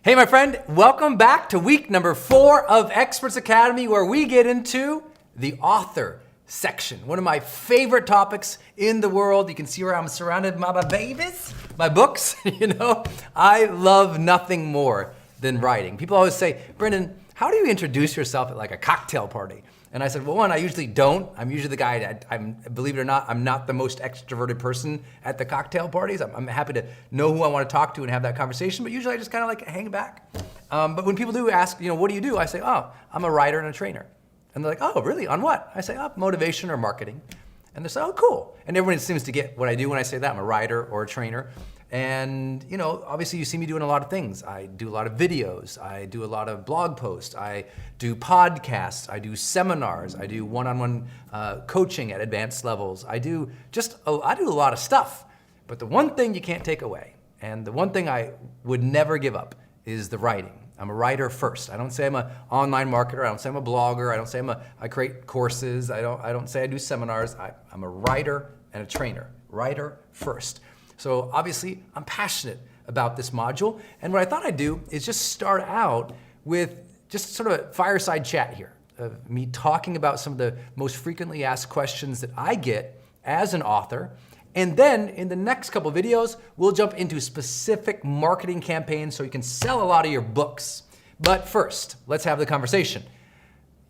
Hey, my friend, welcome back to week number 4 of Experts Academy, where we get into the author section. One of my favorite topics in the world. You can see where I'm surrounded by my babies, my books. I love nothing more than writing. People always say, Brendan, how do you introduce yourself at like a cocktail party? And I said, well, one, I usually don't. I'm usually the guy, believe it or not, I'm not the most extroverted person at the cocktail parties. I'm happy to know who I want to talk to and have that conversation, but usually I just kind of like hang back. But when people do ask, what do you do? I say, oh, I'm a writer and a trainer. And they're like, oh, really? On what? I say, oh, motivation or marketing. And they say, oh, cool. And everyone seems to get what I do when I say that. I'm a writer or a trainer. And obviously you see me doing a lot of things. I do a lot of videos. I do a lot of blog posts. I do podcasts. I do seminars. I do one-on-one coaching at advanced levels. I do a lot of stuff. But the one thing you can't take away, and the one thing I would never give up, is the writing. I'm a writer first. I don't say I'm an online marketer. I don't say I'm a blogger. I don't say I create courses. I don't say I do seminars. I'm a writer and a trainer. Writer first. So obviously, I'm passionate about this module. And what I thought I'd do is just start out with just sort of a fireside chat here of me talking about some of the most frequently asked questions that I get as an author. And then in the next couple of videos, we'll jump into specific marketing campaigns so you can sell a lot of your books. But first, let's have the conversation.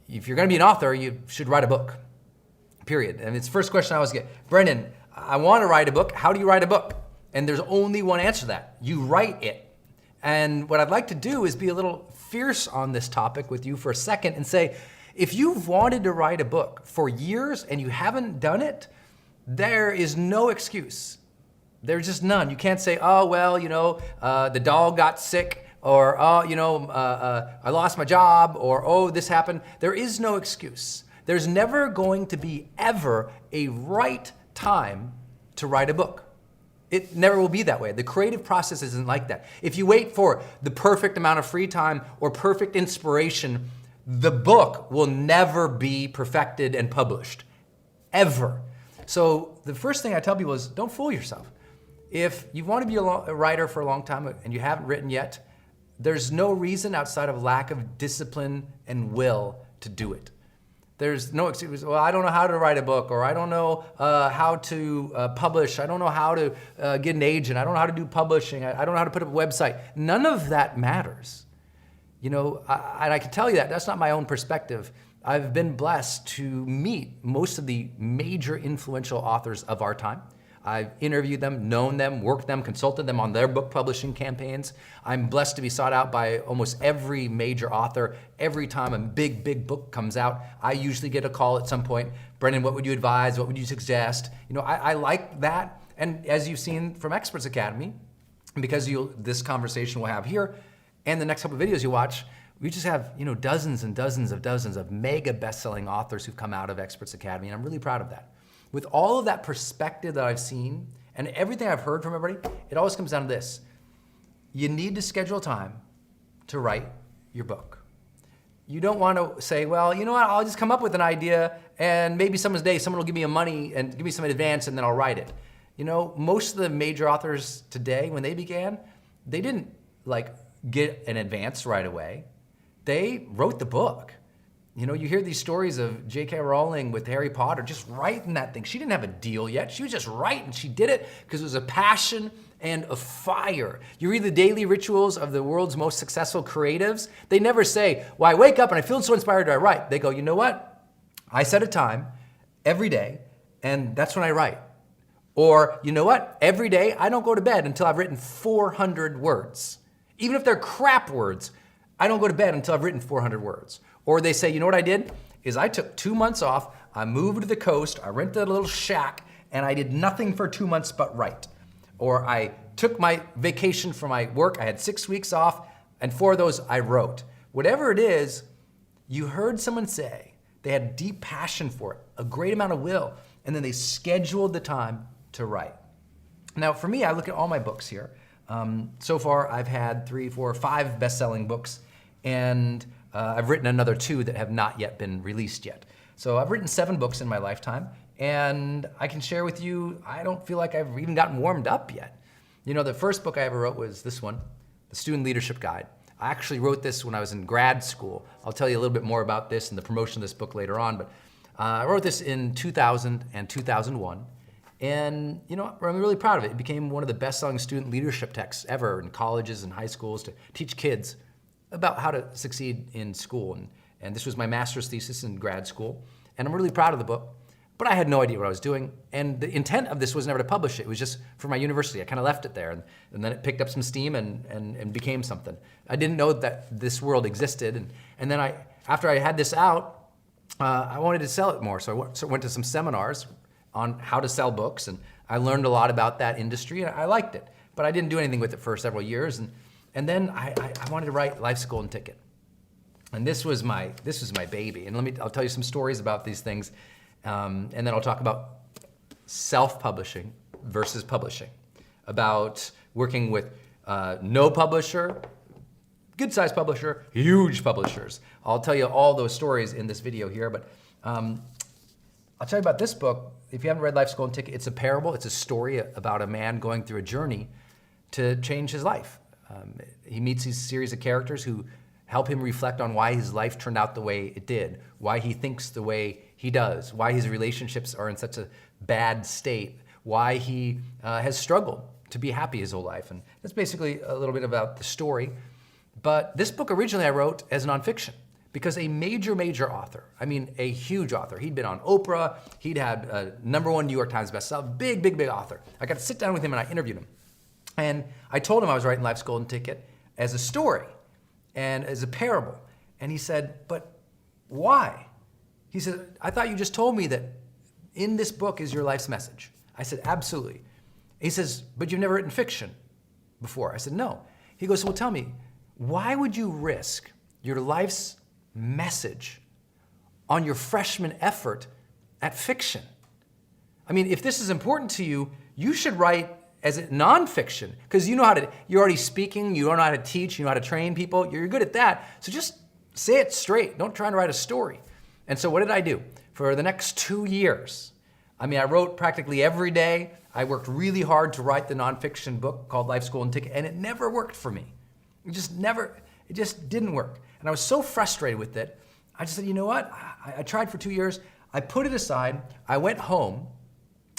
If you're gonna be an author, you should write a book, period. And it's the first question I always get, Brendan, I wanna write a book. How do you write a book? And there's only one answer to that. You write it. And what I'd like to do is be a little fierce on this topic with you for a second and say, if you've wanted to write a book for years and you haven't done it, there is no excuse. There's just none. You can't say, oh, well, the dog got sick, or, oh, I lost my job, or, oh, this happened. There is no excuse. There's never going to be ever a right time to write a book. It never will be that way. The creative process isn't like that. If you wait for the perfect amount of free time or perfect inspiration, the book will never be perfected and published, ever. So the first thing I tell people is don't fool yourself. If you want to be a writer for a long time and you haven't written yet, there's no reason outside of lack of discipline and will to do it. There's no excuse. Well, I don't know how to write a book, or I don't know how to publish. I don't know how to get an agent. I don't know how to do publishing. I don't know how to put up a website. None of that matters. And I can tell you that's not my own perspective. I've been blessed to meet most of the major influential authors of our time. I've interviewed them, known them, worked them, consulted them on their book publishing campaigns. I'm blessed to be sought out by almost every major author. Every time a big book comes out, I usually get a call at some point. Brendan, what would you advise? What would you suggest? I like that. And as you've seen from Experts Academy, because this conversation we'll have here and the next couple of videos you watch, we just have dozens and dozens of mega best-selling authors who've come out of Experts Academy, and I'm really proud of that. With all of that perspective that I've seen and everything I've heard from everybody, it always comes down to this. You need to schedule time to write your book. You don't want to say, well, you know what, I'll just come up with an idea and maybe someone will give me money and give me some advance and then I'll write it. Most of the major authors today, when they began, they didn't get an advance right away. They wrote the book. You hear these stories of J.K. Rowling with Harry Potter just writing that thing. She didn't have a deal yet. She was just writing. She did it because it was a passion and a fire. You read the daily rituals of the world's most successful creatives. They never say, well, I wake up and I feel so inspired I write. They go, you know what? I set a time every day and that's when I write. Or, you know what? Every day I don't go to bed until I've written 400 words. Even if they're crap words, I don't go to bed until I've written 400 words. Or they say, you know what I did? Is I took 2 months off, I moved to the coast, I rented a little shack, and I did nothing for 2 months but write. Or I took my vacation from my work, I had 6 weeks off, and 4 of those I wrote. Whatever it is, you heard someone say they had deep passion for it, a great amount of will, and then they scheduled the time to write. Now for me, I look at all my books here. So far, I've had 3, 4, 5 best-selling books, and I've written another 2 that have not yet been released yet. So I've written 7 books in my lifetime, and I can share with you, I don't feel like I've even gotten warmed up yet. The first book I ever wrote was this one, The Student Leadership Guide. I actually wrote this when I was in grad school. I'll tell you a little bit more about this and the promotion of this book later on, but I wrote this in 2000 and 2001. And you know, I'm really proud of it. It became one of the best-selling student leadership texts ever in colleges and high schools to teach kids about how to succeed in school. And this was my master's thesis in grad school. And I'm really proud of the book, but I had no idea what I was doing. And the intent of this was never to publish it. It was just for my university. I kind of left it there, and then it picked up some steam and became something. I didn't know that this world existed. And then after I had this out, I wanted to sell it more. So I went to some seminars on how to sell books, and I learned a lot about that industry, and I liked it. But I didn't do anything with it for several years, and then I wanted to write Life's Golden Ticket. And this was my baby. And I'll tell you some stories about these things, and then I'll talk about self-publishing versus publishing, about working with no publisher, good-sized publisher, huge publishers. I'll tell you all those stories in this video here, but I'll tell you about this book. If you haven't read Life's Golden Ticket, it's a parable. It's a story about a man going through a journey to change his life. He meets these series of characters who help him reflect on why his life turned out the way it did, why he thinks the way he does, why his relationships are in such a bad state, why he has struggled to be happy his whole life. And that's basically a little bit about the story. But this book originally I wrote as nonfiction, because a major author, I mean a huge author, he'd been on Oprah, he'd had a #1 New York Times bestseller, big author. I got to sit down with him and I interviewed him. And I told him I was writing Life's Golden Ticket as a story and as a parable. And he said, but why? He said, I thought you just told me that in this book is your life's message. I said, absolutely. He says, but you've never written fiction before. I said, no. He goes, well, tell me, why would you risk your life's message on your freshman effort at fiction? I mean, if this is important to you, you should write as a nonfiction, because you know how to, you're already speaking, you know how to teach, you know how to train people, you're good at that. So just say it straight. Don't try to write a story. And so what did I do? For the next 2 years, I mean, I wrote practically every day. I worked really hard to write the nonfiction book called Life's Golden Ticket, and it never worked for me. It just didn't work. And I was so frustrated with it, I just said, you know what? I tried for 2 years. I put it aside. I went home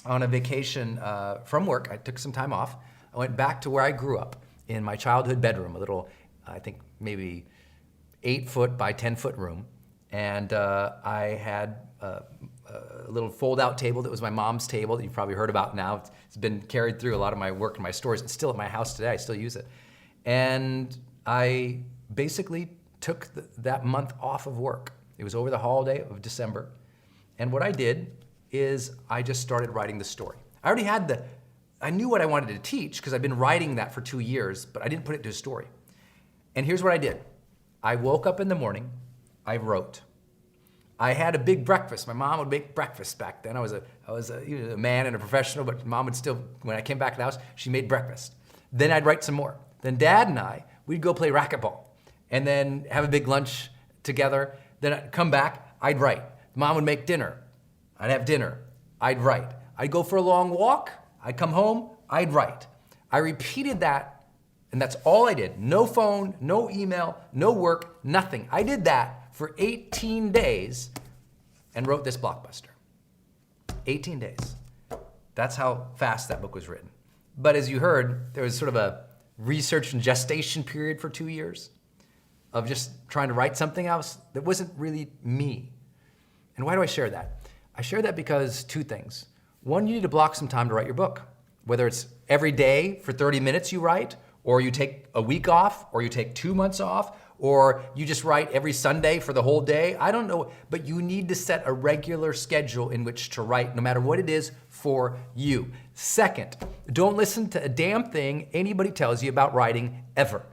on a vacation from work. I took some time off. I went back to where I grew up in my childhood bedroom, a little, I think maybe 8-foot by 10-foot room. And I had a little fold-out table that was my mom's table that you've probably heard about now. It's been carried through a lot of my work and my stories. It's still at my house today. I still use it. And I basically took that month off of work. It was over the holiday of December. And what I did is I just started writing the story. I knew what I wanted to teach because I'd been writing that for 2 years, but I didn't put it to a story. And here's what I did. I woke up in the morning, I wrote. I had a big breakfast. My mom would make breakfast back then. I was a man and a professional, but mom would still, when I came back to the house, she made breakfast. Then I'd write some more. Then Dad and we'd go play racquetball and then have a big lunch together. Then I'd come back, I'd write. Mom would make dinner. I'd have dinner. I'd write. I'd go for a long walk. I'd come home. I'd write. I repeated that, and that's all I did. No phone, no email, no work, nothing. I did that for 18 days and wrote this blockbuster. 18 days. That's how fast that book was written. But as you heard, there was sort of a research and gestation period for 2 years of just trying to write something else that wasn't really me. And why do I share that? I share that because 2 things. One, you need to block some time to write your book. Whether it's every day for 30 minutes you write, or you take a week off, or you take 2 months off, or you just write every Sunday for the whole day. I don't know, but you need to set a regular schedule in which to write, no matter what it is for you. Second, don't listen to a damn thing anybody tells you about writing ever.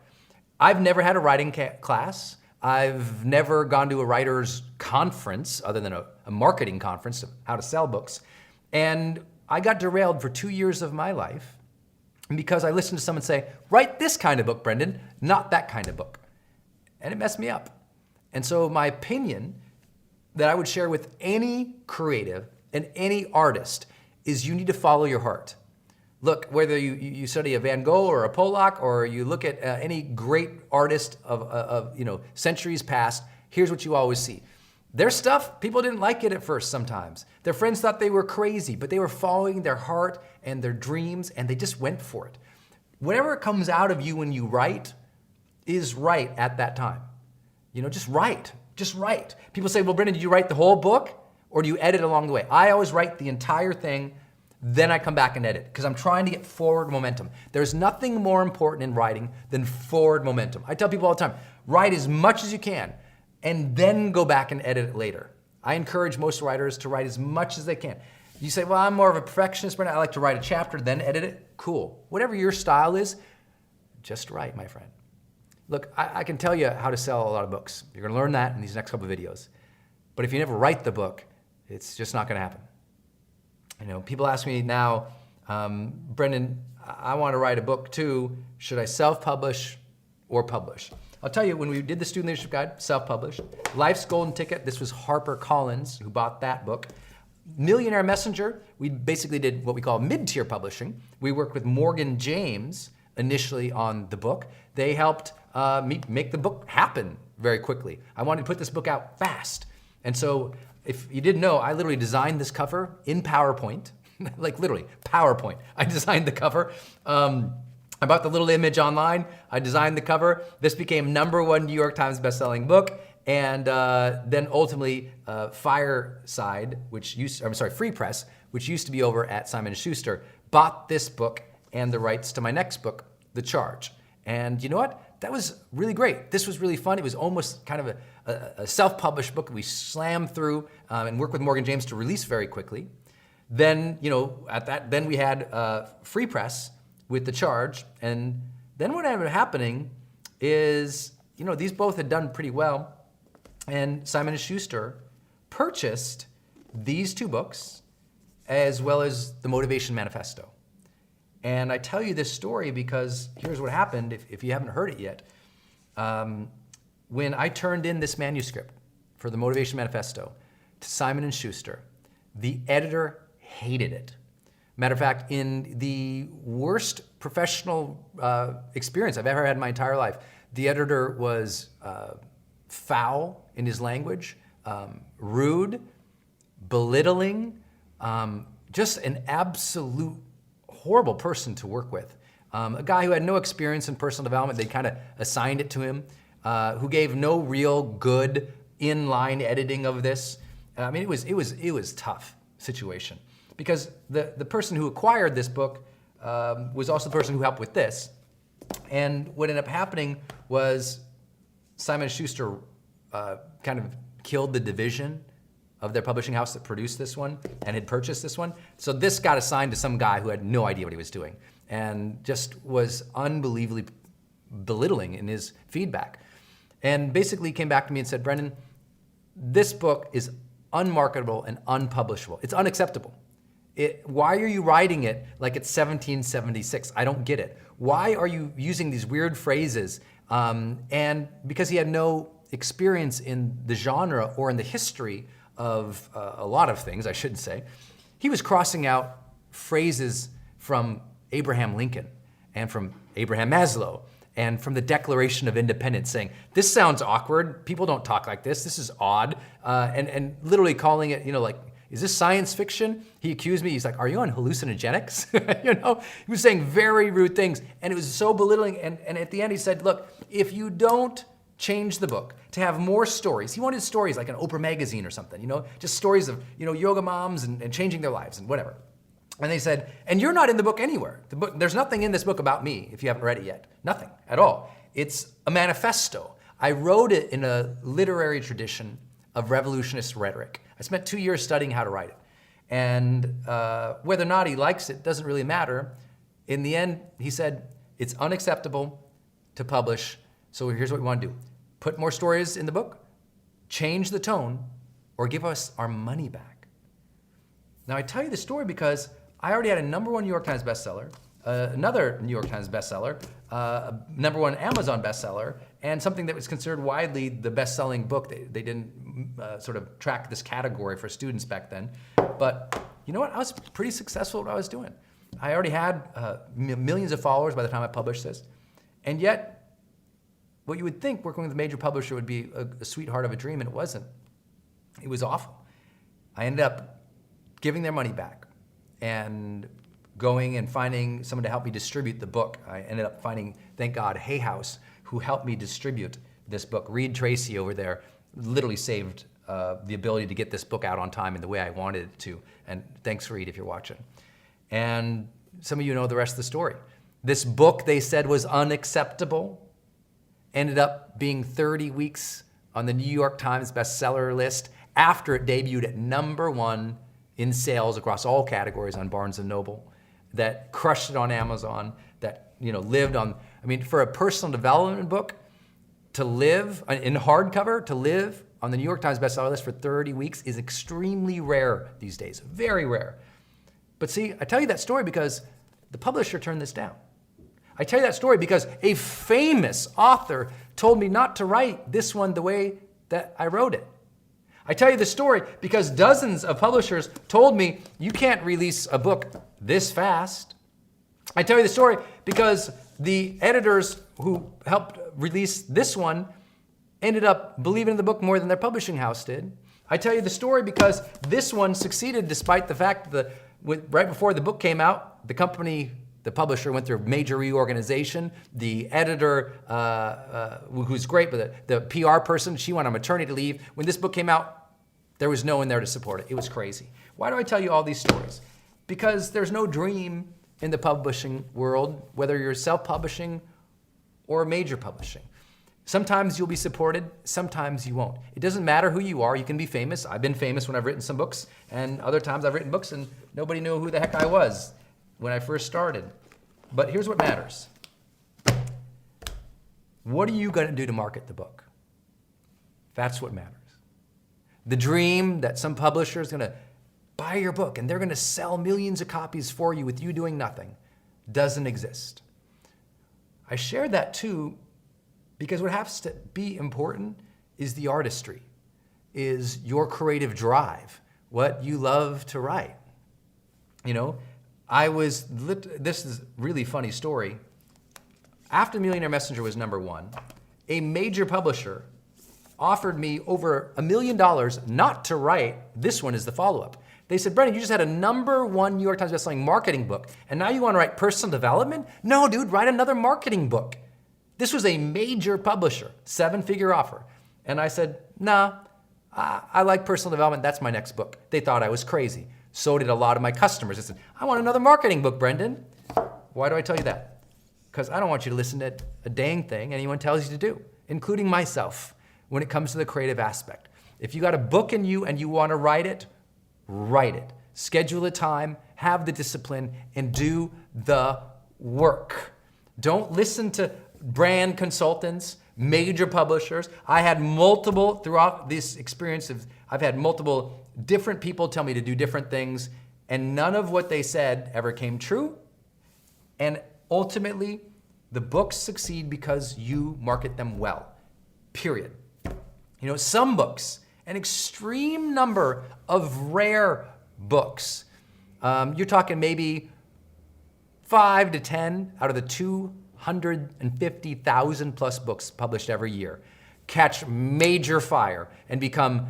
I've never had a writing class. I've never gone to a writer's conference other than a marketing conference of how to sell books. And I got derailed for 2 years of my life because I listened to someone say, write this kind of book, Brendan, not that kind of book. And it messed me up. And so my opinion that I would share with any creative and any artist is you need to follow your heart. Look, whether you study a Van Gogh or a Pollock, or you look at any great artist of centuries past, here's what you always see. Their stuff, people didn't like it at first sometimes. Their friends thought they were crazy, but they were following their heart and their dreams, and they just went for it. Whatever comes out of you when you write is right at that time. Just write. Just write. People say, well, Brendan, did you write the whole book, or do you edit along the way? I always write the entire thing, then I come back and edit, because I'm trying to get forward momentum. There's nothing more important in writing than forward momentum. I tell people all the time, write as much as you can, and then go back and edit it later. I encourage most writers to write as much as they can. You say, well, I'm more of a perfectionist, Brendan. I like to write a chapter, then edit it. Cool. Whatever your style is, just write, my friend. Look, I can tell you how to sell a lot of books. You're gonna learn that in these next couple of videos. But if you never write the book, it's just not gonna happen. People ask me now, Brendan, I want to write a book too. Should I self-publish or publish? I'll tell you, when we did the Student Leadership Guide, self-published. Life's Golden Ticket, this was HarperCollins who bought that book. Millionaire Messenger, we basically did what we call mid-tier publishing. We worked with Morgan James initially on the book. They helped me make the book happen very quickly. I wanted to put this book out fast. And so, if you didn't know, I literally designed this cover in PowerPoint, like literally PowerPoint. I designed the cover. I bought the little image online. I designed the cover. This became #1 New York Times bestselling book. And then ultimately, Free Press, which used to be over at Simon & Schuster, bought this book and the rights to my next book, The Charge. And you know what? That was really great. This was really fun. It was almost kind of a self-published book we slammed through and worked with Morgan James to release very quickly. Then, then we had Free Press with The Charge. And then what ended up happening is, these both had done pretty well. And Simon & Schuster purchased these two books as well as the Motivation Manifesto. And I tell you this story because here's what happened, if you haven't heard it yet. When I turned in this manuscript for the Motivation Manifesto to Simon & Schuster, the editor hated it. Matter of fact, in the worst professional experience I've ever had in my entire life, the editor was foul in his language, rude, belittling, just an absolute horrible person to work with. A guy who had no experience in personal development, they kind of assigned it to him, who gave no real good inline editing of this. I mean, it was tough situation because the person who acquired this book was also the person who helped with this. And what ended up happening was Simon & Schuster kind of killed the division of their publishing house that produced this one and had purchased this one. So this got assigned to some guy who had no idea what he was doing and just was unbelievably belittling in his feedback. And basically came back to me and said, Brendan, this book is unmarketable and unpublishable. It's unacceptable. Why are you writing it like it's 1776? I don't get it. Why are you using these weird phrases? And because he had no experience in the genre or in the history of a lot of things, I shouldn't say, he was crossing out phrases from Abraham Lincoln and from Abraham Maslow and from the Declaration of Independence, saying, this sounds awkward, people don't talk like this is odd, and literally calling it, like, is this science fiction? He accused me, he's like, are you on hallucinogenics? He was saying very rude things, and it was so belittling, and at the end he said, look, if you don't change the book to have more stories, he wanted stories like an Oprah magazine or something, just stories of, yoga moms and changing their lives and whatever. And they said, and you're not in the book anywhere. The book, there's nothing in this book about me if you haven't read it yet. Nothing at all. It's a manifesto. I wrote it in a literary tradition of revolutionist rhetoric. I spent 2 years studying how to write it. And whether or not he likes it doesn't really matter. In the end, he said, it's unacceptable to publish, so here's what we want to do. Put more stories in the book, change the tone, or give us our money back. Now I tell you this story because I already had a #1 New York Times bestseller, another New York Times bestseller, a #1 Amazon bestseller, and something that was considered widely the best-selling book. They didn't sort of track this category for students back then. But you know what? I was pretty successful at what I was doing. I already had millions of followers by the time I published this. And yet, what you would think working with a major publisher would be a sweetheart of a dream, and it wasn't. It was awful. I ended up giving their money back and going and finding someone to help me distribute the book. I ended up finding, thank God, Hay House, who helped me distribute this book. Reed Tracy over there literally saved the ability to get this book out on time in the way I wanted it to. And thanks, Reed, if you're watching. And some of you know the rest of the story. This book, they said, was unacceptable. Ended up being 30 weeks on the New York Times bestseller list after it debuted at #1 in sales across all categories on Barnes & Noble, that crushed it on Amazon, that lived on, for a personal development book to live, in hardcover, to live on the New York Times bestseller list for 30 weeks is extremely rare these days, very rare. But see, I tell you that story because the publisher turned this down. I tell you that story because a famous author told me not to write this one the way that I wrote it. I tell you the story because dozens of publishers told me you can't release a book this fast. I tell you the story because the editors who helped release this one ended up believing in the book more than their publishing house did. I tell you the story because this one succeeded despite the fact that right before the book came out, the publisher went through a major reorganization. The editor, who's great, but the PR person, she went on maternity leave. When this book came out, there was no one there to support it. It was crazy. Why do I tell you all these stories? Because there's no dream in the publishing world, whether you're self-publishing or major publishing. Sometimes you'll be supported, sometimes you won't. It doesn't matter who you are, you can be famous. I've been famous when I've written some books, and other times I've written books and nobody knew who the heck I was when I first started. But here's what matters. What are you going to do to market the book? That's what matters. The dream that some publisher is going to buy your book and they're going to sell millions of copies for you with you doing nothing doesn't exist. I share that too because what has to be important is the artistry, is your creative drive, what you love to write. This is a really funny story. After Millionaire Messenger was #1, a major publisher offered me over $1 million not to write this one as the follow-up. They said, Brendan, you just had a #1 New York Times bestselling marketing book, and now you want to write personal development? No, dude, write another marketing book. This was a major publisher, 7-figure offer. And I said, nah, I like personal development. That's my next book. They thought I was crazy. So did a lot of my customers. I said, I want another marketing book, Brendan. Why do I tell you that? Because I don't want you to listen to a dang thing anyone tells you to do, including myself, when it comes to the creative aspect. If you got a book in you and you want to write it, write it. Schedule a time, have the discipline, and do the work. Don't listen to brand consultants, major publishers. I had multiple, throughout this experience, I've had multiple different people tell me to do different things, and none of what they said ever came true. And ultimately, the books succeed because you market them well, period. Some books, an extreme number of rare books, you're talking maybe 5 to 10 out of the 250,000 plus books published every year, catch major fire and become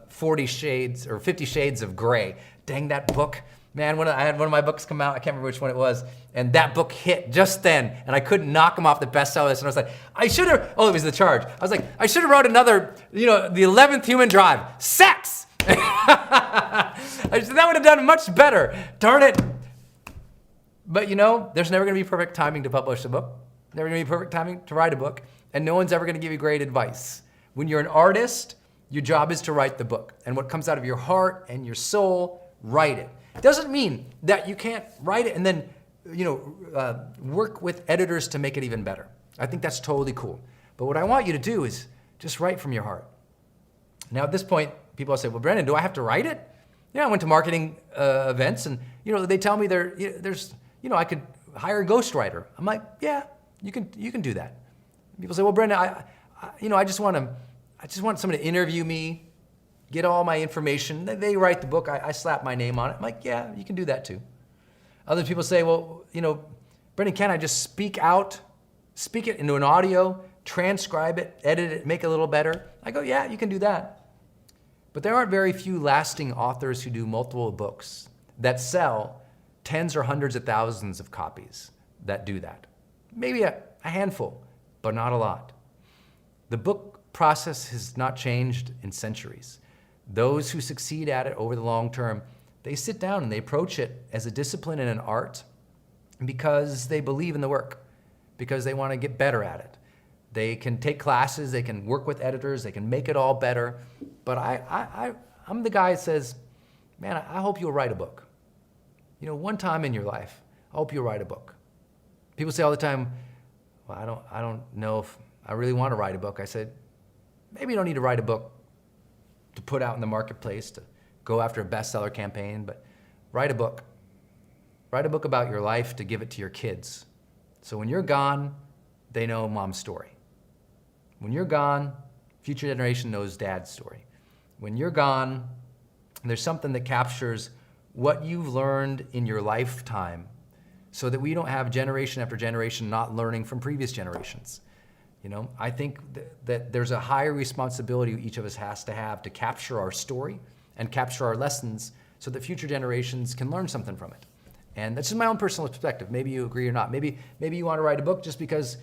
40 shades or 50 shades of gray. Dang, that book. Man, I had one of my books come out, I can't remember which one it was, and that book hit just then, and I couldn't knock them off the bestseller list, and I was like, it was The Charge. I was like, I should have wrote another, the 11th Human Drive, sex! That would have done much better, darn it. But there's never gonna be perfect timing to publish a book, never gonna be perfect timing to write a book, and no one's ever gonna give you great advice. When you're an artist, your job is to write the book, and what comes out of your heart and your soul, write it. Doesn't mean that you can't write it and then, work with editors to make it even better. I think that's totally cool. But what I want you to do is just write from your heart. Now at this point, people will say, well, Brendan, do I have to write it? I went to marketing events and, they tell me I could hire a ghostwriter. I'm like, yeah, you can do that. People say, well, Brendan, I just want someone to interview me, get all my information. They write the book. I slap my name on it. I'm like, yeah, you can do that too. Other people say, well, Brendan, can I just speak it into an audio, transcribe it, edit it, make it a little better? I go, yeah, you can do that. But there aren't very few lasting authors who do multiple books that sell tens or hundreds of thousands of copies that do that. Maybe a handful, but not a lot. The book process has not changed in centuries. Those who succeed at it over the long term, they sit down and they approach it as a discipline and an art because they believe in the work, because they want to get better at it. They can take classes, they can work with editors, they can make it all better. But I'm the guy that says, man, I hope you'll write a book. One time in your life, I hope you'll write a book. People say all the time, well, I don't know if I really want to write a book. I said, maybe you don't need to write a book to put out in the marketplace, to go after a bestseller campaign, but write a book. Write a book about your life to give it to your kids. So when you're gone, they know mom's story. When you're gone, future generation knows dad's story. When you're gone, there's something that captures what you've learned in your lifetime so that we don't have generation after generation not learning from previous generations. I think that there's a higher responsibility each of us has to have to capture our story and capture our lessons so that future generations can learn something from it. And that's just my own personal perspective. Maybe you agree or not. Maybe you want to write a book just because,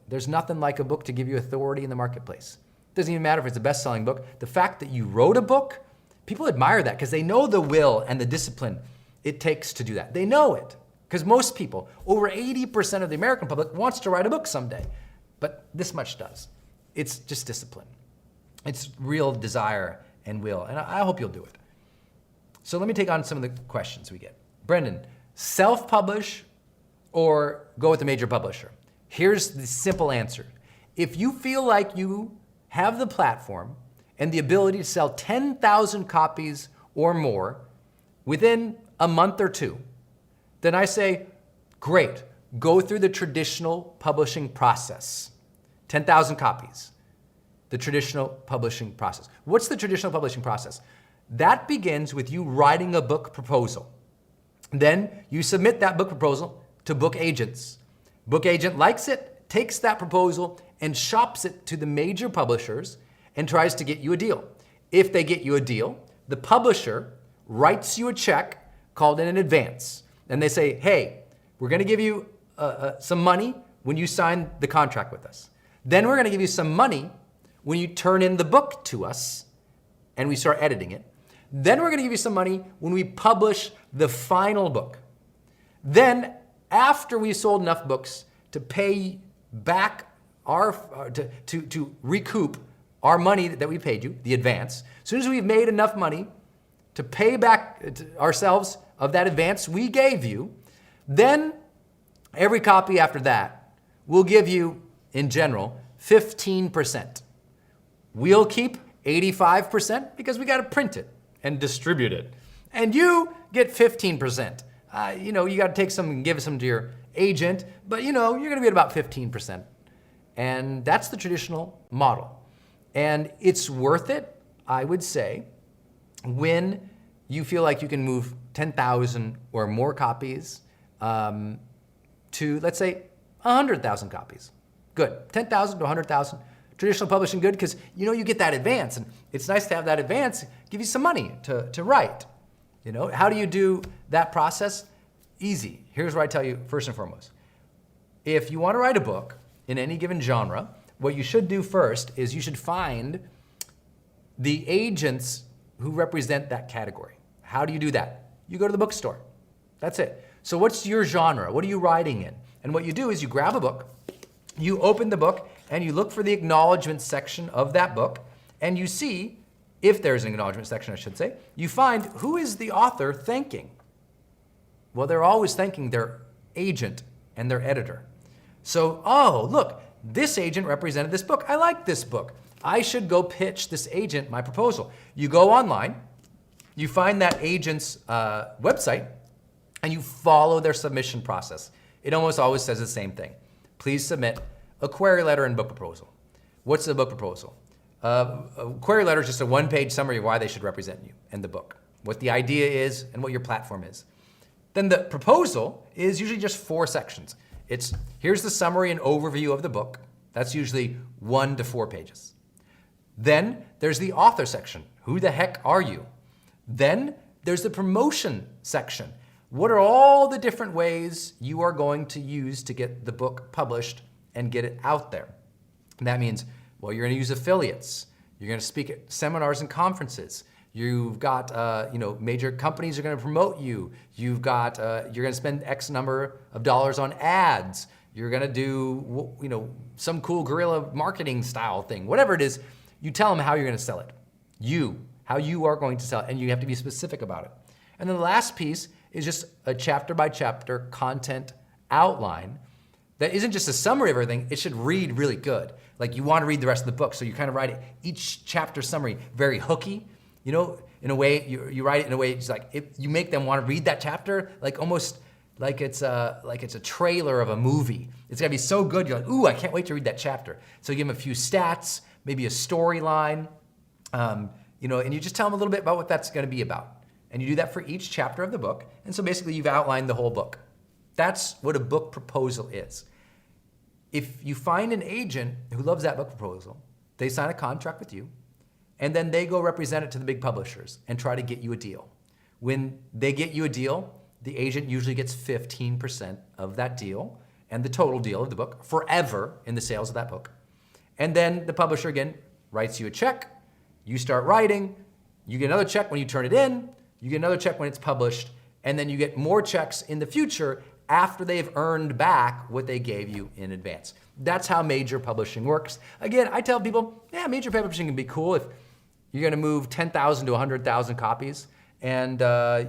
there's nothing like a book to give you authority in the marketplace. It doesn't even matter if it's a best-selling book. The fact that you wrote a book, people admire that because they know the will and the discipline it takes to do that. They know it because most people, over 80% of the American public, wants to write a book someday. But this much does. It's just discipline. It's real desire and will, and I hope you'll do it. So let me take on some of the questions we get. Brendan, self-publish or go with a major publisher? Here's the simple answer. If you feel like you have the platform and the ability to sell 10,000 copies or more within a month or two, then I say, great, go through the traditional publishing process. 10,000 copies, the traditional publishing process. What's the traditional publishing process? That begins with you writing a book proposal. Then you submit that book proposal to book agents. Book agent likes it, takes that proposal, and shops it to the major publishers and tries to get you a deal. If they get you a deal, the publisher writes you a check called in an advance. And they say, hey, we're going to give you some money when you sign the contract with us. Then we're going to give you some money when you turn in the book to us and we start editing it. Then we're going to give you some money when we publish the final book. Then, after we've sold enough books to pay back to recoup our money that we paid you, the advance, as soon as we've made enough money to pay back ourselves of that advance we gave you, then every copy after that will give you, in general, 15%. We'll keep 85% because we got to print it and distribute it. And you get 15%. You got to take some and give some to your agent, but you're going to get about 15%. And that's the traditional model. And it's worth it, I would say, when you feel like you can move 10,000 or more copies to, let's say, 100,000 copies. Good. 10,000 to 100,000. Traditional publishing, good, because you get that advance, and it's nice to have that advance give you some money to write. How do you do that process? Easy. Here's what I tell you first and foremost. If you want to write a book in any given genre, what you should do first is you should find the agents who represent that category. How do you do that? You go to the bookstore. That's it. So what's your genre? What are you writing in? And what you do is you grab a book, you open the book, and you look for the acknowledgement section of that book, and you see, if there's an acknowledgement section, I should say, you find who is the author thanking. Well, they're always thanking their agent and their editor. So, look, this agent represented this book. I like this book. I should go pitch this agent my proposal. You go online, you find that agent's website, and you follow their submission process. It almost always says the same thing. Please submit a query letter and book proposal. What's the book proposal? A query letter is just a one-page summary of why they should represent you and the book, what the idea is and what your platform is. Then the proposal is usually just 4 sections. It's here's the summary and overview of the book. That's usually 1 to 4 pages. Then there's the author section. Who the heck are you? Then there's the promotion section. What are all the different ways you are going to use to get the book published and get it out there? And that means, well, you're going to use affiliates. You're going to speak at seminars and conferences. You've got, major companies are going to promote you. You've got, you're going to spend X number of dollars on ads. You're going to do, some cool guerrilla marketing style thing. Whatever it is, you tell them how you're going to sell it. How you are going to sell it, and you have to be specific about it. And then the last piece is just a chapter by chapter content outline that isn't just a summary of everything. It should read really good. Like you want to read the rest of the book, so you kind of write it, each chapter summary very hooky. In a way, you write it in a way it's like you make them want to read that chapter, like almost like it's a trailer of a movie. It's gotta be so good. You're like, ooh, I can't wait to read that chapter. So you give them a few stats, maybe a storyline, and you just tell them a little bit about what that's gonna be about. And you do that for each chapter of the book. And so basically you've outlined the whole book. That's what a book proposal is. If you find an agent who loves that book proposal, they sign a contract with you, and then they go represent it to the big publishers and try to get you a deal. When they get you a deal, the agent usually gets 15% of that deal and the total deal of the book forever in the sales of that book. And then the publisher again writes you a check, you start writing, you get another check when you turn it in, you get another check when it's published, and then you get more checks in the future after they've earned back what they gave you in advance. That's how major publishing works. Again, I tell people, yeah, major publishing can be cool if you're gonna move 10,000 to 100,000 copies and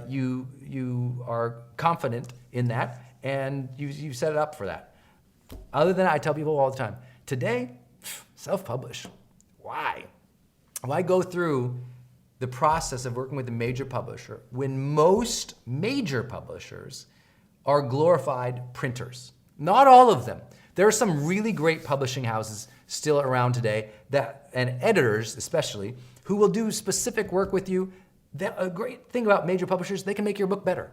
you are confident in that and you set it up for that. Other than that, I tell people all the time, today, self-publish. Why? Why go through the process of working with a major publisher when most major publishers are glorified printers? Not all of them. There are some really great publishing houses still around today and editors especially, who will do specific work with you. A great thing about major publishers, they can make your book better.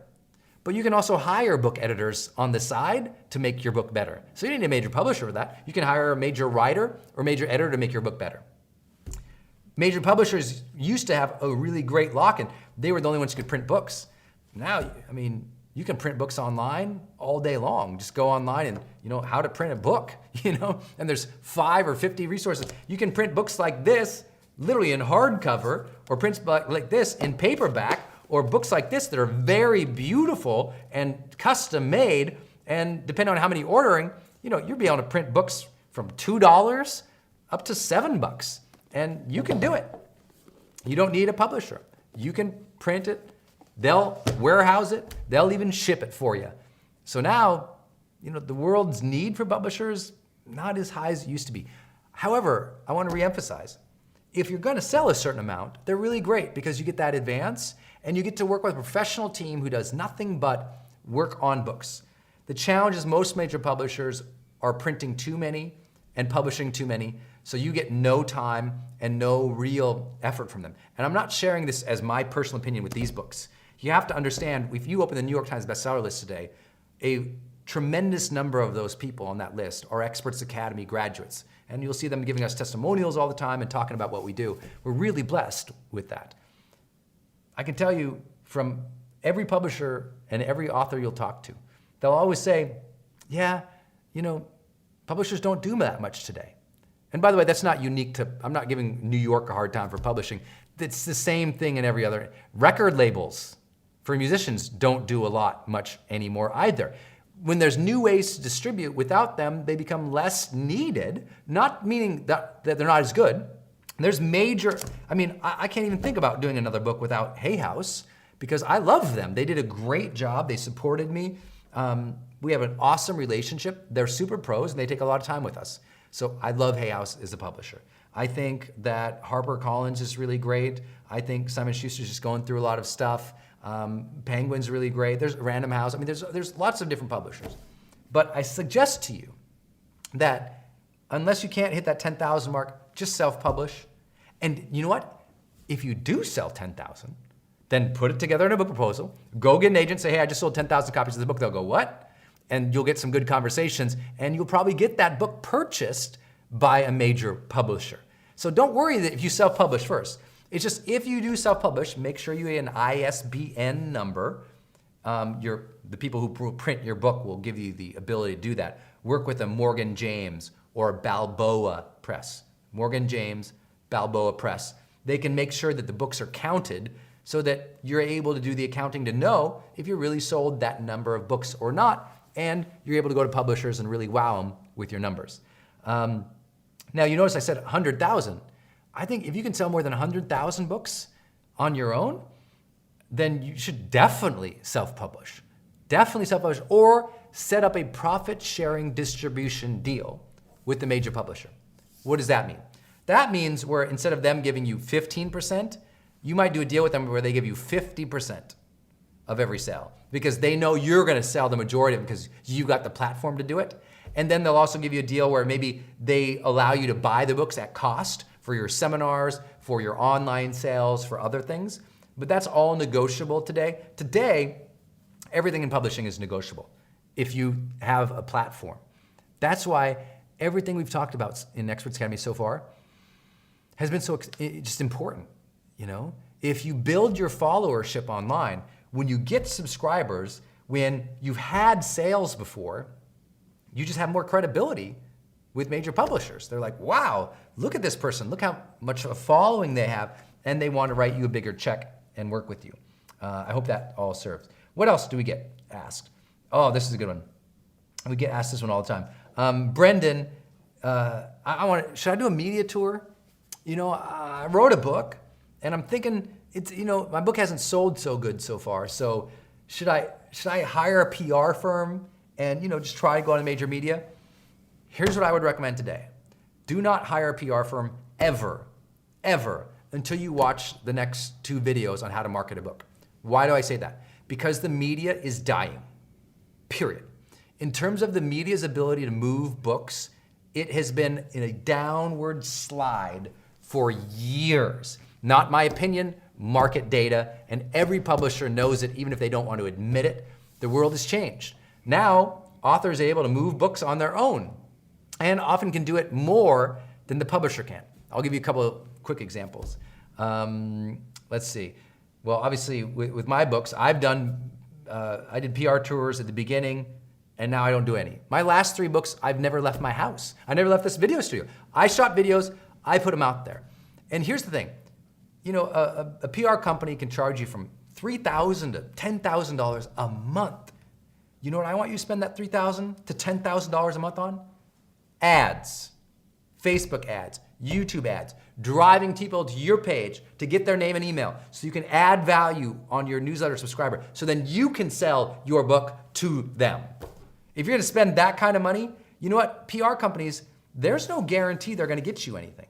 But you can also hire book editors on the side to make your book better. So you don't need a major publisher for that. You can hire a major writer or major editor to make your book better. Major publishers used to have a really great lock-in. They were the only ones who could print books. Now, you can print books online all day long. Just go online and how to print a book, and there's 5 or 50 resources. You can print books like this, literally in hardcover, or prints like this in paperback, or books like this that are very beautiful and custom made. And depending on how many ordering, you'll be able to print books from $2 up to $7. And you can do it. You don't need a publisher. You can print it. They'll warehouse it. They'll even ship it for you. So now, the world's need for publishers, not as high as it used to be. However, I want to reemphasize, if you're going to sell a certain amount, they're really great because you get that advance and you get to work with a professional team who does nothing but work on books. The challenge is most major publishers are printing too many and publishing too many, so you get no time and no real effort from them. And I'm not sharing this as my personal opinion with these books. You have to understand, if you open the New York Times bestseller list today, a tremendous number of those people on that list are Experts Academy graduates. And you'll see them giving us testimonials all the time and talking about what we do. We're really blessed with that. I can tell you from every publisher and every author you'll talk to, they'll always say, yeah, publishers don't do that much today. And by the way, that's not unique to, I'm not giving New York a hard time for publishing. It's the same thing in every other. Record labels for musicians don't do a lot much anymore either. When there's new ways to distribute, without them, they become less needed, not meaning that they're not as good. There's major, I can't even think about doing another book without Hay House because I love them. They did a great job. They supported me. We have an awesome relationship. They're super pros and they take a lot of time with us. So I love Hay House as a publisher. I think that HarperCollins is really great. I think Simon Schuster's just going through a lot of stuff. Penguin's really great. There's Random House. There's lots of different publishers. But I suggest to you that unless you can't hit that 10,000 mark, just self-publish. And you know what? If you do sell 10,000, then put it together in a book proposal, go get an agent, say, hey, I just sold 10,000 copies of the book. They'll go, what? And you'll get some good conversations, and you'll probably get that book purchased by a major publisher. So don't worry that if you self-publish first. It's just if you do self-publish, make sure you get an ISBN number. The people who print your book will give you the ability to do that. Work with a Morgan James or a Balboa Press. Morgan James, Balboa Press. They can make sure that the books are counted so that you're able to do the accounting to know if you really sold that number of books or not, and you're able to go to publishers and really wow them with your numbers. Now, you notice I said 100,000. I think if you can sell more than 100,000 books on your own, then you should definitely self-publish. Definitely self-publish, or set up a profit-sharing distribution deal with the major publisher. What does that mean? That means where instead of them giving you 15%, you might do a deal with them where they give you 50% of every sale, because they know you're gonna sell the majority of it because you got the platform to do it. And then they'll also give you a deal where maybe they allow you to buy the books at cost for your seminars, for your online sales, for other things. But that's all negotiable today. Today, everything in publishing is negotiable if you have a platform. That's why everything we've talked about in Experts Academy so far has been so just important, you know? If you build your followership online, when you get subscribers, when you've had sales before, you just have more credibility with major publishers. They're like, wow, look at this person. Look how much of a following they have, and they want to write you a bigger check and work with you. I hope that all serves. What else do we get asked? Oh, this is a good one. We get asked this one all the time. Brendan, should I do a media tour? You know, I wrote a book, and I'm thinking, my book hasn't sold so good so far, so should I hire a PR firm and just try to go on major media? Here's what I would recommend today. Do not hire a PR firm ever, until you watch the next 2 videos on how to market a book. Why do I say that? Because the media is dying, period. In terms of the media's ability to move books, it has been in a downward slide for years. Not my opinion, market data, and every publisher knows it even if they don't want to admit it. The world has changed. Now, authors are able to move books on their own and often can do it more than the publisher can. I'll give you a couple of quick examples. Let's see. Well, obviously, with my books, I did PR tours at the beginning, and now I don't do any. My last 3 books, I've never left my house. I never left this video studio. I shot videos, I put them out there. And here's the thing. A PR company can charge you from $3,000 to $10,000 a month. You know what I want you to spend that $3,000 to $10,000 a month on? Ads, Facebook ads, YouTube ads, driving people to your page to get their name and email so you can add value on your newsletter subscriber so then you can sell your book to them. If you're gonna spend that kind of money, you know what? PR companies, there's no guarantee they're gonna get you anything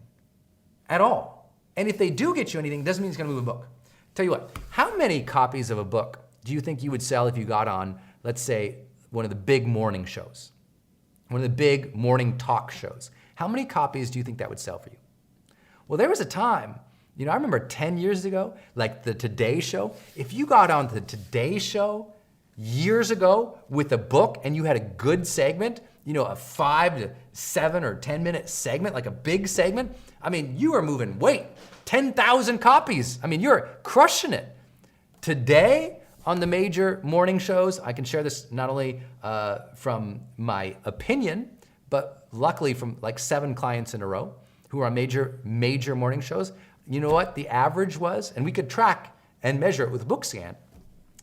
at all. And if they do get you anything, it doesn't mean it's gonna move a book. Tell you what, how many copies of a book do you think you would sell if you got on, let's say, one of the big morning shows? One of the big morning talk shows. How many copies do you think that would sell for you? Well, there was a time, I remember 10 years ago, like the Today Show. If you got on the Today Show years ago with a book and you had a good segment, a 5 to 7 or 10 minute segment, like a big segment, you were moving weight, 10,000 copies. You're crushing it. Today, on the major morning shows, I can share this not only from my opinion, but luckily from like 7 clients in a row who are on major morning shows. You know what the average was? And we could track and measure it with BookScan.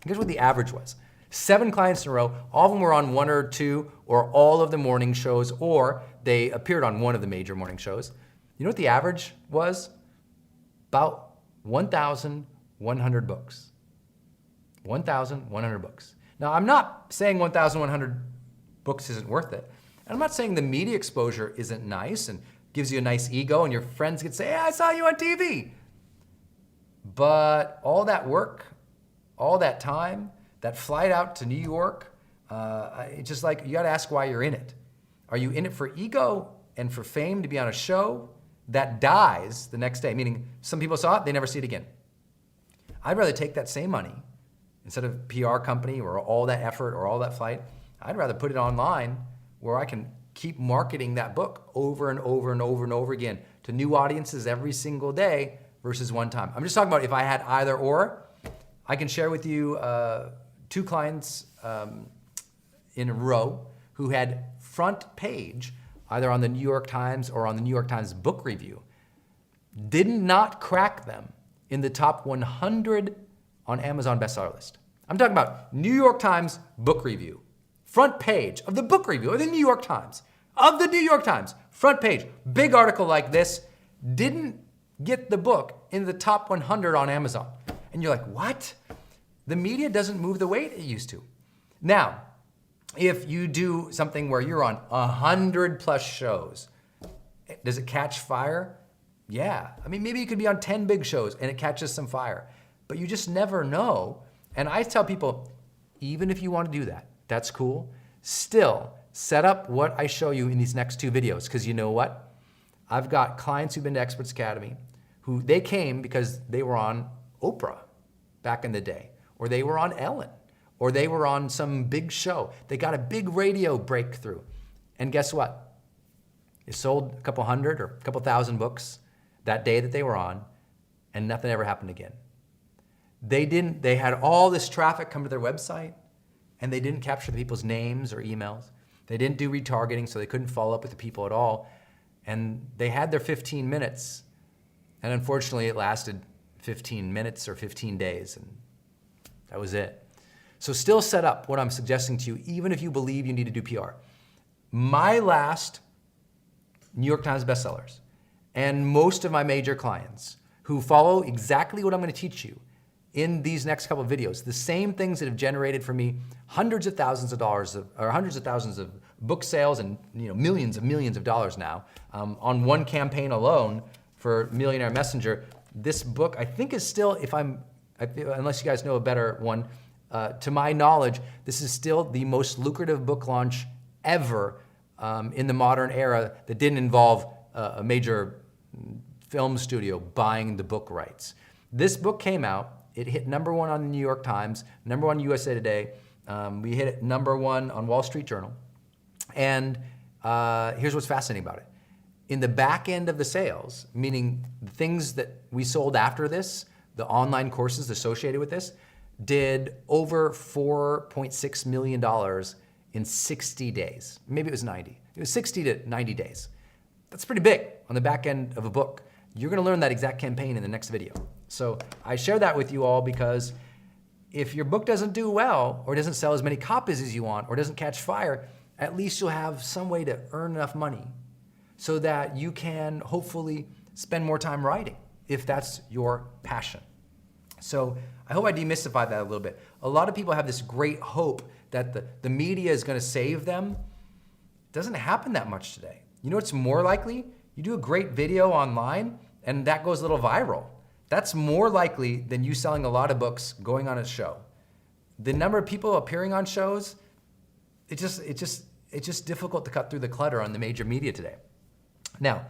Here's what the average was. 7 clients in a row, all of them were on 1 or 2 or all of the morning shows, or they appeared on one of the major morning shows. You know what the average was? About 1,100 books. 1,100 books. Now, I'm not saying 1,100 books isn't worth it. And I'm not saying the media exposure isn't nice and gives you a nice ego and your friends can say, hey, I saw you on TV. But all that work, all that time, that flight out to New York, it's just like, you gotta ask why you're in it. Are you in it for ego and for fame to be on a show that dies the next day? Meaning some people saw it, they never see it again. I'd rather take that same money, instead of PR company or all that effort or all that flight, I'd rather put it online where I can keep marketing that book over and over and over and over again to new audiences every single day versus one time. I'm just talking about if I had either or. I can share with you 2 clients in a row who had front page either on the New York Times or on the New York Times book review. Did not crack them in the top 100 on Amazon bestseller list. I'm talking about New York Times book review. Front page of the book review of the New York Times. Of the New York Times. Front page. Big article like this. Didn't get the book in the top 100 on Amazon. And you're like, what? The media doesn't move the way it used to. Now, if you do something where you're on 100+ shows, does it catch fire? Yeah. I mean, maybe you could be on 10 big shows and it catches some fire, but you just never know. And I tell people, even if you want to do that, that's cool. Still, set up what I show you in these next 2 videos, because you know what? I've got clients who've been to Experts Academy who they came because they were on Oprah back in the day, or they were on Ellen, or they were on some big show. They got a big radio breakthrough. And guess what? They sold a couple hundred or a couple thousand books that day that they were on, and nothing ever happened again. They had all this traffic come to their website, and they didn't capture the people's names or emails. They didn't do retargeting, so they couldn't follow up with the people at all. And they had their 15 minutes, and unfortunately it lasted 15 minutes or 15 days, and that was it. So still set up what I'm suggesting to you, even if you believe you need to do PR. My last New York Times bestsellers, and most of my major clients who follow exactly what I'm going to teach you in these next couple of videos, the same things that have generated for me hundreds of thousands of dollars or hundreds of thousands of book sales and millions of dollars now on one campaign alone for Millionaire Messenger. This book I think is still, unless you guys know a better one, to my knowledge, this is still the most lucrative book launch ever in the modern era that didn't involve a major film studio buying the book rights. This book came out. It hit #1 on the New York Times, #1 USA Today. We hit it #1 on Wall Street Journal. And here's what's fascinating about it. In the back end of the sales, meaning the things that we sold after this, the online courses associated with this, did over $4.6 million in 60 days. Maybe it was 90. It was 60 to 90 days. That's pretty big on the back end of a book. You're gonna learn that exact campaign in the next video. So I share that with you all because if your book doesn't do well or doesn't sell as many copies as you want or doesn't catch fire, at least you'll have some way to earn enough money so that you can hopefully spend more time writing if that's your passion. So I hope I demystified that a little bit. A lot of people have this great hope that the media is gonna save them. It doesn't happen that much today. You know what's more likely? You do a great video online and that goes a little viral. That's more likely than you selling a lot of books going on a show. The number of people appearing on shows, it's just difficult to cut through the clutter on the major media today. Now,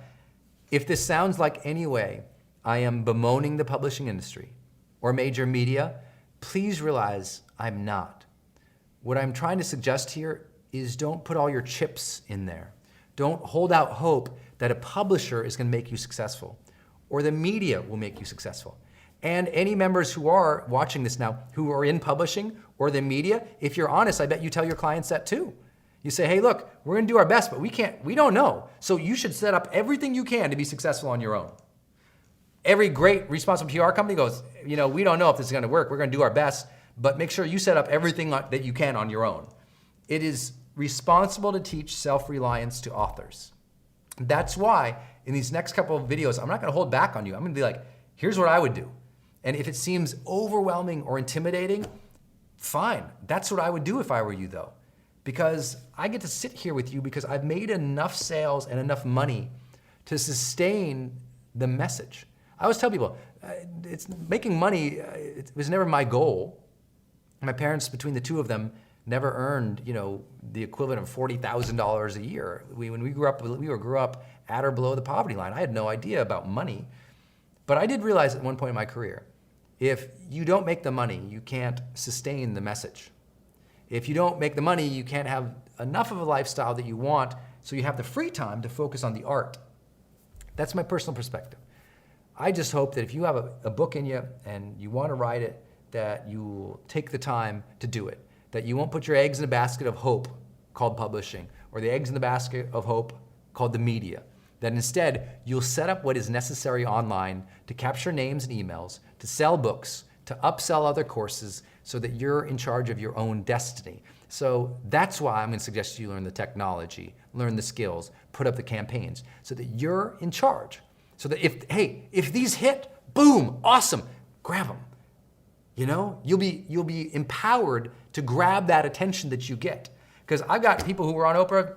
if this sounds like any way I am bemoaning the publishing industry or major media, please realize I'm not. What I'm trying to suggest here is don't put all your chips in there. Don't hold out hope that a publisher is going to make you successful or the media will make you successful. And any members who are watching this now, who are in publishing or the media, if you're honest, I bet you tell your clients that too. You say, hey, look, we're gonna do our best, but we don't know. So you should set up everything you can to be successful on your own. Every great responsible PR company goes, we don't know if this is gonna work. We're gonna do our best, but make sure you set up everything that you can on your own. It is responsible to teach self-reliance to authors. That's why in these next couple of videos, I'm not gonna hold back on you. I'm gonna be like, here's what I would do. And if it seems overwhelming or intimidating, fine. That's what I would do if I were you though. Because I get to sit here with you because I've made enough sales and enough money to sustain the message. I always tell people, making money, it was never my goal. My parents, between the two of them, never earned, the equivalent of $40,000 a year. When we grew up, we grew up at or below the poverty line. I had no idea about money. But I did realize at one point in my career, If you don't make the money, you can't sustain the message. If you don't make the money, you can't have enough of a lifestyle that you want, so you have the free time to focus on the art. That's my personal perspective. I just hope that if you have a book in you and you want to write it, that you will take the time to do it. That you won't put your eggs in a basket of hope called publishing, or the eggs in the basket of hope called the media. That instead, you'll set up what is necessary online to capture names and emails, to sell books, to upsell other courses, so that you're in charge of your own destiny. So that's why I'm going to suggest you learn the technology, learn the skills, put up the campaigns, so that you're in charge. So that if these hit, boom, awesome, grab them. You know, you'll be empowered to grab that attention that you get. Because I've got people who were on Oprah,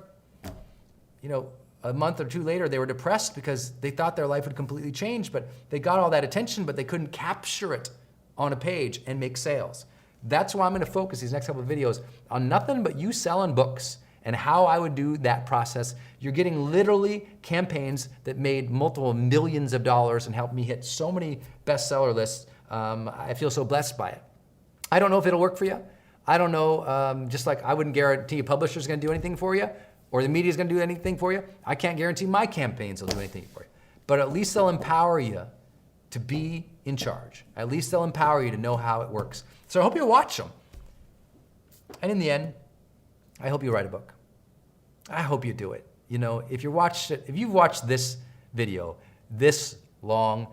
you know, a month or two later, they were depressed because they thought their life would completely change, but they got all that attention, but they couldn't capture it on a page and make sales. That's why I'm going to focus these next couple of videos on nothing but you selling books and how I would do that process. You're getting literally campaigns that made multiple millions of dollars and helped me hit so many bestseller lists. I feel so blessed by it. I don't know if it'll work for you. I don't know, just like I wouldn't guarantee a publisher's going to do anything for you or the media's going to do anything for you. I can't guarantee my campaigns will do anything for you. But at least they'll empower you to be in charge. At least they'll empower you to know how it works. So I hope you'll watch them. And in the end, I hope you write a book. I hope you do it. You know, if you've watched this video this long,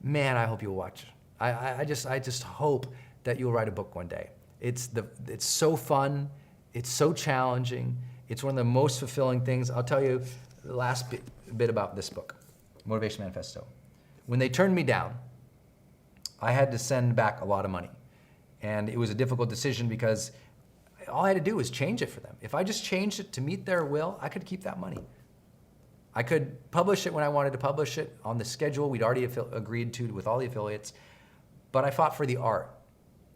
man, I hope you'll watch it. I just hope that you'll write a book one day. It's so fun. It's so challenging. It's one of the most fulfilling things. I'll tell you the last bit about this book, Motivation Manifesto. When they turned me down, I had to send back a lot of money. And it was a difficult decision because all I had to do was change it for them. If I just changed it to meet their will, I could keep that money. I could publish it when I wanted to publish it on the schedule we'd already agreed to with all the affiliates. But I fought for the art.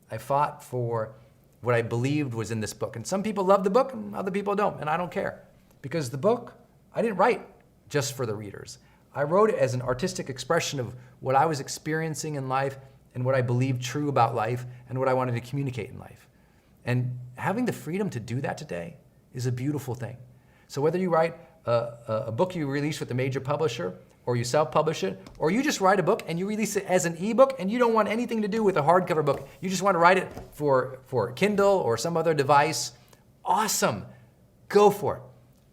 I fought for what I believed was in this book. And some people love the book and other people don't, and I don't care. Because the book, I didn't write just for the readers. I wrote it as an artistic expression of what I was experiencing in life and what I believed true about life and what I wanted to communicate in life. And having the freedom to do that today is a beautiful thing. So whether you write a book you release with a major publisher, or you self-publish it, or you just write a book and you release it as an ebook and you don't want anything to do with a hardcover book, you just want to write it for Kindle or some other device, awesome, go for it.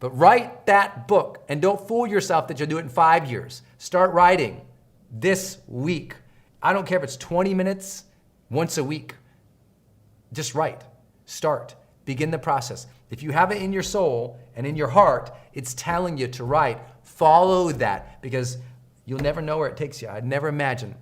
But write that book and don't fool yourself that you'll do it in 5 years. Start writing this week. I don't care if it's 20 minutes once a week. Just write, start, begin the process. If you have it in your soul and in your heart, it's telling you to write. Follow that, because you'll never know where it takes you. I'd never imagined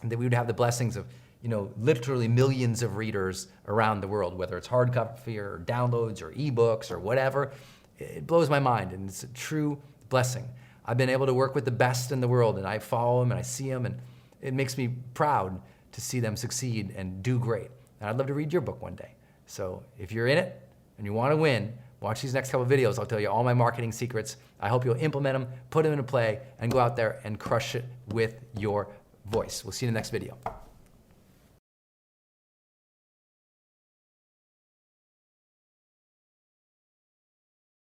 that we would have the blessings of, literally millions of readers around the world, whether it's hardcover or downloads or ebooks or whatever. It blows my mind, and it's a true blessing. I've been able to work with the best in the world, and I follow them and I see them, and it makes me proud to see them succeed and do great. And I'd love to read your book one day. So if you're in it and you want to win, watch these next couple of videos. I'll tell you all my marketing secrets. I hope you'll implement them, put them into play, and go out there and crush it with your voice. We'll see you in the next video.